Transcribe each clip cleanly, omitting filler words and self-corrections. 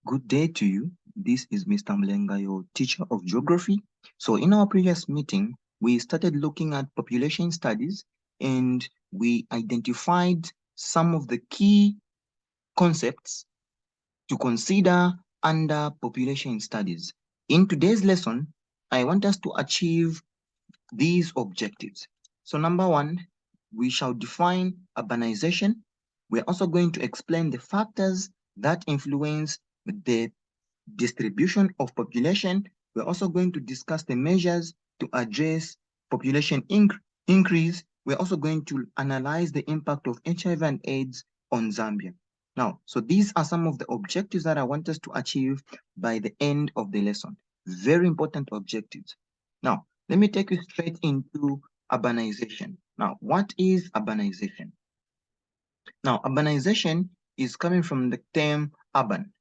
Good day to you. This is Mr. Mlenga, your teacher of geography. So in our previous meeting, we started looking at population studies and we identified some of the key concepts to consider under population studies. In today's lesson, I want us to achieve these objectives. So number one, we shall define urbanization. We're also going to explain the factors that influence the distribution of population. We're also going to discuss the measures to address population increase. We're also going to analyze the impact of HIV and AIDS on Zambia. Now, so these are some of the objectives that I want us to achieve by the end of the lesson. Very important objectives. Now, let me take you straight into urbanization. Now, what is urbanization? Now, urbanization is coming from the term urban.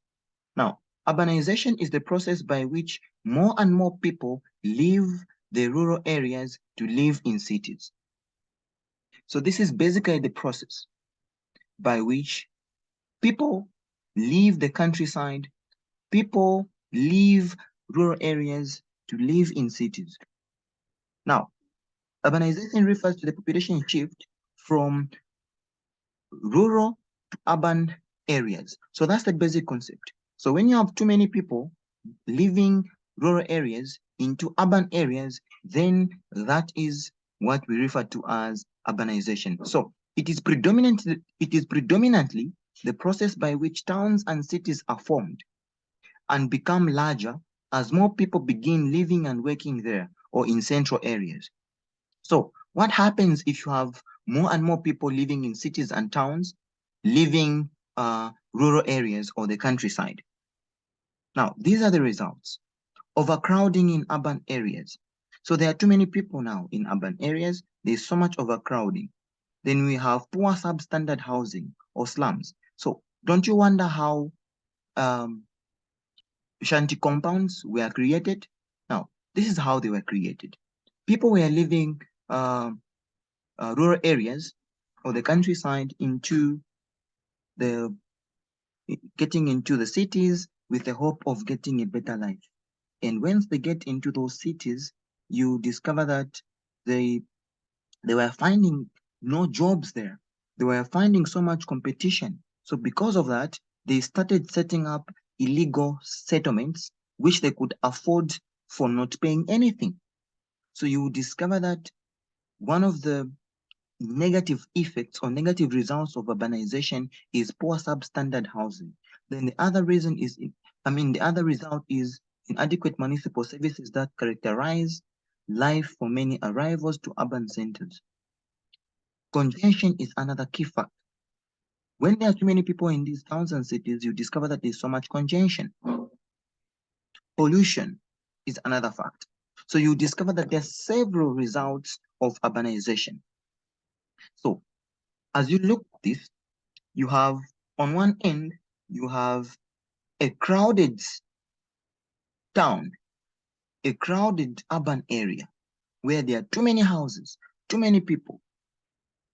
Now, urbanization is the process by which more and more people leave the rural areas to live in cities. So this is basically the process by which people leave the countryside, people leave rural areas to live in cities. Now, urbanization refers to the population shift from rural to urban areas. So that's the basic concept. So when you have too many people leaving rural areas into urban areas, then that is what we refer to as urbanization. So it is predominantly the process by which towns and cities are formed and become larger as more people begin living and working there or in central areas. So what happens if you have more and more people living in cities and towns, living rural areas or the countryside? Now, these are the results. Overcrowding in urban areas. So there are too many people now in urban areas. There's so much overcrowding. Then we have poor substandard housing or slums. So don't you wonder how shanty compounds were created? Now, this is how they were created. People were living rural areas or the countryside into the getting into the cities with the hope of getting a better life. And once they get into those cities, you discover that they were finding no jobs there. They were finding so much competition. So because of that, they started setting up illegal settlements which they could afford for not paying anything. So you discover that one of the negative effects or negative results of urbanization is poor substandard housing. Then the other reason is, the other result is inadequate municipal services that characterize life for many arrivals to urban centers. Congestion is another key factor. When there are too many people in these towns and cities, you discover that there's so much congestion. Pollution is another factor. So you discover that there are several results of urbanization. So as you look at this, you have on one end, you have a crowded town, a crowded urban area where there are too many houses, too many people,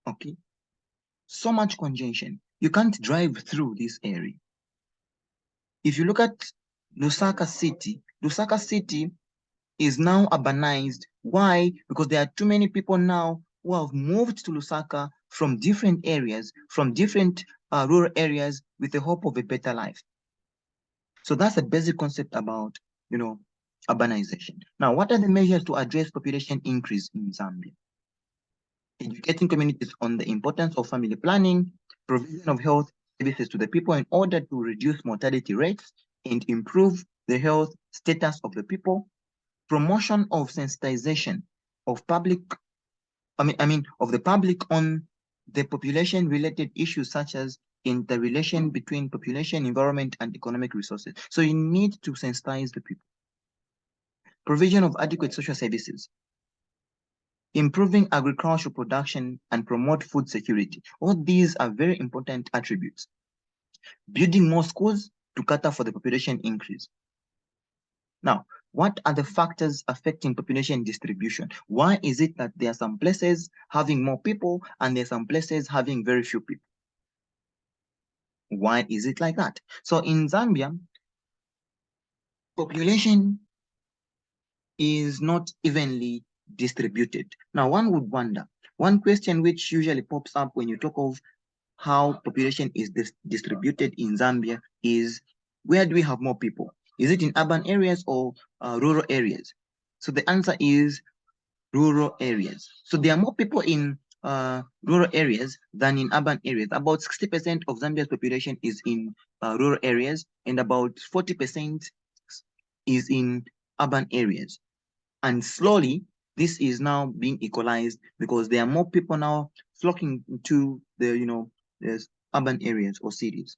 okay? So much congestion. You can't drive through this area. If you look at Lusaka City is now urbanized. Why? Because there are too many people now who have moved to Lusaka from different areas, from different rural areas with the hope of a better life. So that's a basic concept about, urbanization. Now, what are the measures to address population increase in Zambia? Educating communities on the importance of family planning, provision of health services to the people in order to reduce mortality rates and improve the health status of the people, promotion of sensitization of of the public on the population related issues such as interrelation between population, environment, and economic resources. So you need to sensitize the people. Provision of adequate social services, improving agricultural production and promote food security. All these are very important attributes. Building more schools to cater for the population increase. Now, what are the factors affecting population distribution? Why is it that there are some places having more people and there are some places having very few people? Why is it like that? So in Zambia, population is not evenly distributed. Now, one would wonder, one question which usually pops up when you talk of how population is distributed in Zambia is, where do we have more people? Is it in urban areas or rural areas? So the answer is rural areas. So there are more people in rural areas than in urban areas. About 60% of Zambia's population is in rural areas, and about 40% is in urban areas. And slowly, this is now being equalized because there are more people now flocking to the, the urban areas or cities.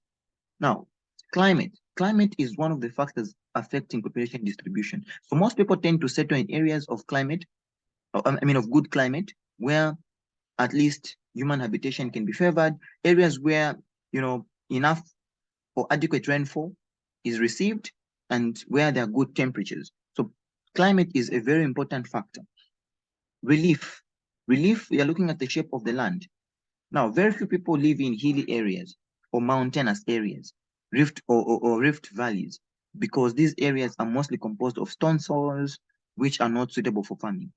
Now, climate. Climate is one of the factors affecting population distribution. So most people tend to settle in areas of climate, of good climate, where at least human habitation can be favored, areas where, enough or adequate rainfall is received, and where there are good temperatures. So climate is a very important factor. Relief. Relief, we are looking at the shape of the land. Now, very few people live in hilly areas or mountainous areas, rift or rift valleys, because these areas are mostly composed of stone soils, which are not suitable for farming.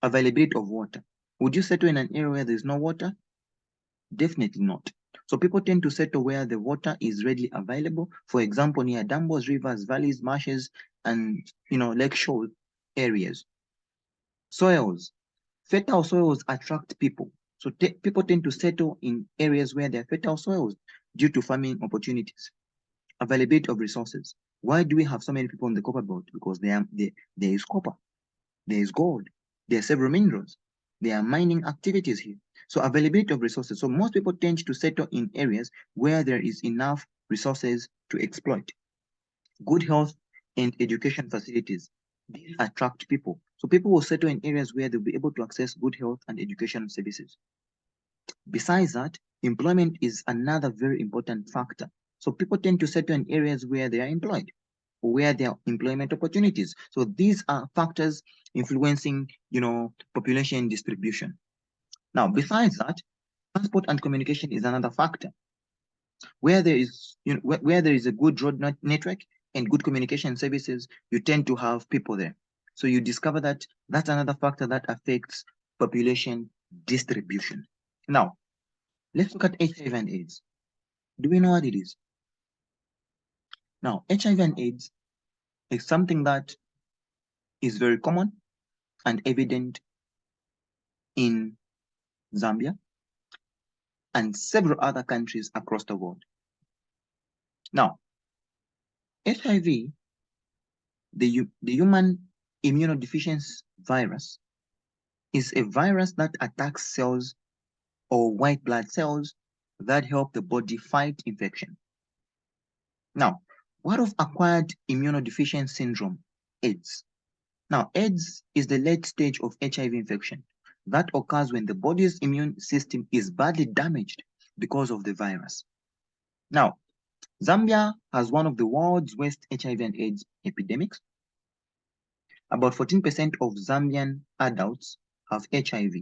Availability of water. Would you settle in an area where there's no water? Definitely not. So people tend to settle where the water is readily available. For example, near dams, rivers, valleys, marshes, and lake shore areas. Soils. Fertile soils attract people. So people tend to settle in areas where there are fertile soils due to farming opportunities. Availability of resources. Why do we have so many people on the copper belt? Because there is copper, there is gold, there are several minerals, there are mining activities here. So availability of resources. So most people tend to settle in areas where there is enough resources to exploit. Good health and education facilities. These attract people. So people will settle in areas where they'll be able to access good health and education services. Besides that, employment is another very important factor. So people tend to settle in areas where they are employed, or where there are employment opportunities. So these are factors influencing, population distribution. Now, besides that, transport and communication is another factor. Where there is, where there is a good road network and good communication services, you tend to have people there. So you discover that that's another factor that affects population distribution. Now, let's look at HIV and AIDS. Do we know what it is? Now, HIV and AIDS is something that is very common and evident in Zambia and several other countries across the world. Now, HIV, the human immunodeficiency virus, is a virus that attacks cells or white blood cells that help the body fight infection. Now, what of acquired immunodeficiency syndrome, AIDS? Now, AIDS is the late stage of HIV infection that occurs when the body's immune system is badly damaged because of the virus. Now, Zambia has one of the world's worst HIV and AIDS epidemics. About 14% of Zambian adults have HIV.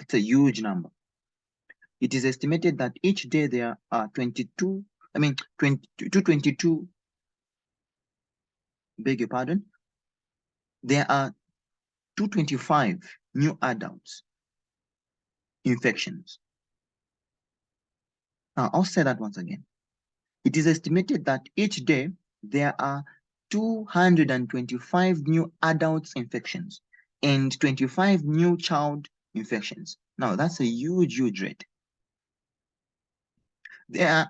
It's a huge number. It is estimated that each day there are 22, beg your pardon, there are 225 new adults infections. Now, I'll say that once again. It is estimated that each day there are 225 new adults infections and 25 new child infections. Now, that's a huge rate. The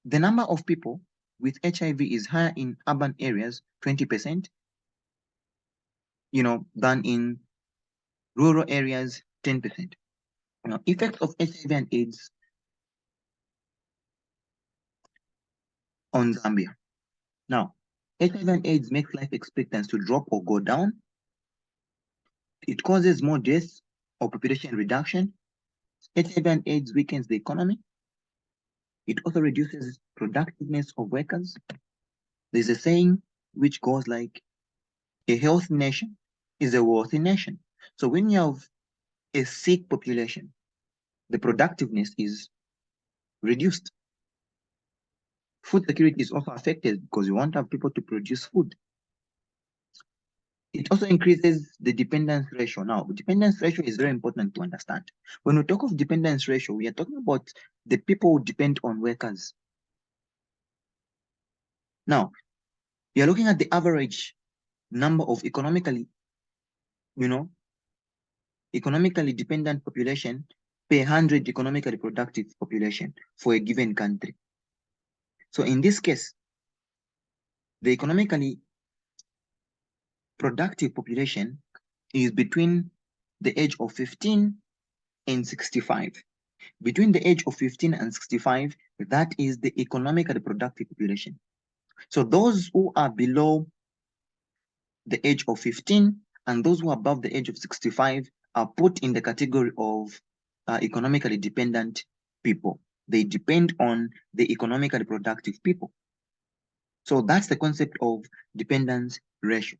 number of people with HIV is higher in urban areas, 20%, than in rural areas, 10%. Now, effects of HIV and AIDS on Zambia. Now, HIV and AIDS makes life expectancy to drop or go down. It causes more deaths or population reduction. HIV and AIDS weakens the economy. It also reduces productiveness of workers. There's a saying which goes like, a healthy nation is a wealthy nation. So when you have a sick population, the productiveness is reduced. Food security is also affected because you want to have people to produce food. It also increases the dependence ratio. Now, dependence ratio is very important to understand. When we talk of dependence ratio, we are talking about the people who depend on workers. Now, we are looking at the average number of economically dependent population per 100 economically productive population for a given country. So in this case, the economically productive population is between the age of 15 and 65. Between the age of 15 and 65, that is the economically productive population. So those who are below the age of 15 and those who are above the age of 65 are put in the category of economically dependent people. They depend on the economically productive people. So that's the concept of dependence ratio.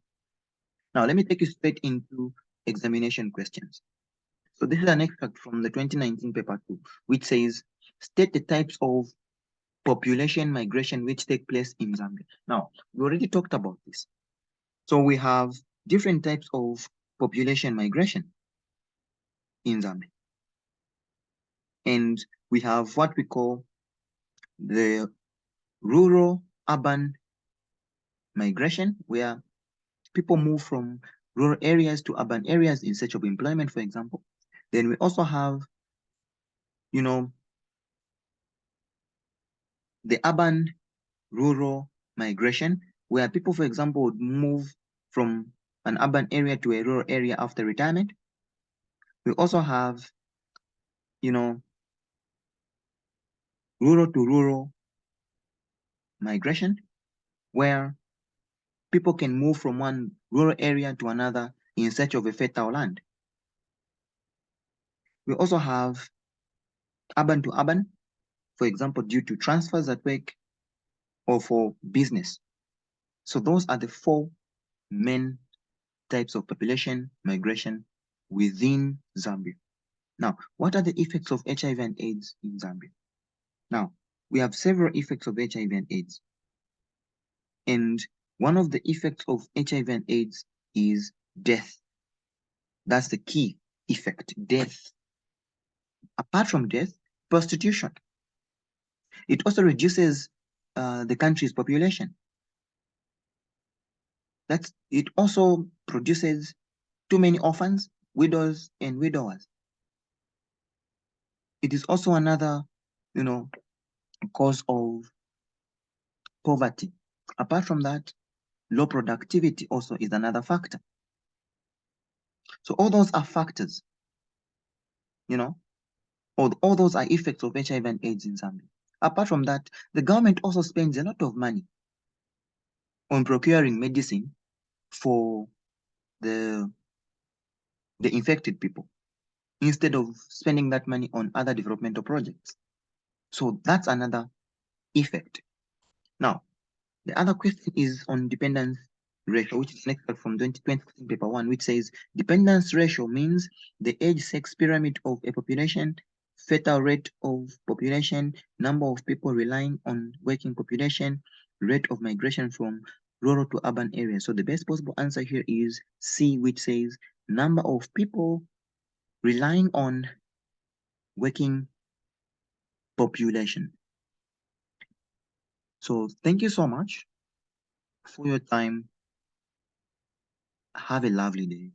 Now, let me take you straight into examination questions. So this is an extract from the 2019 paper 2, which says, state the types of population migration which take place in Zambia. Now, we already talked about this. So we have different types of population migration in Zambia. And we have what we call the rural-urban migration, where people move from rural areas to urban areas in search of employment, for example. Then we also have, the urban-rural migration, where people, for example, would move from an urban area to a rural area after retirement. We also have, rural to rural migration, where people can move from one rural area to another in search of a fertile land. We also have urban to urban, for example, due to transfers at work or for business. So those are the four main types of population migration within Zambia. Now, what are the effects of HIV and AIDS in Zambia? Now, we have several effects of HIV and AIDS. And one of the effects of HIV and AIDS is death. That's the key effect, death. Apart from death, prostitution. It also reduces the country's population. It also produces too many orphans, widows, and widowers. It is also another, cause of poverty. Apart from that, low productivity also is another factor. So all those are factors, all those are effects of HIV and AIDS in Zambia. Apart from that, the government also spends a lot of money on procuring medicine for the infected people, instead of spending that money on other developmental projects. So that's another effect. Now, the other question is on dependence ratio, which is an extract from 2020 paper 1, which says dependence ratio means the age-sex pyramid of a population, fertile rate of population, number of people relying on working population, rate of migration from rural to urban areas. So the best possible answer here is C, which says number of people relying on working population. So thank you so much for your time. Have a lovely day.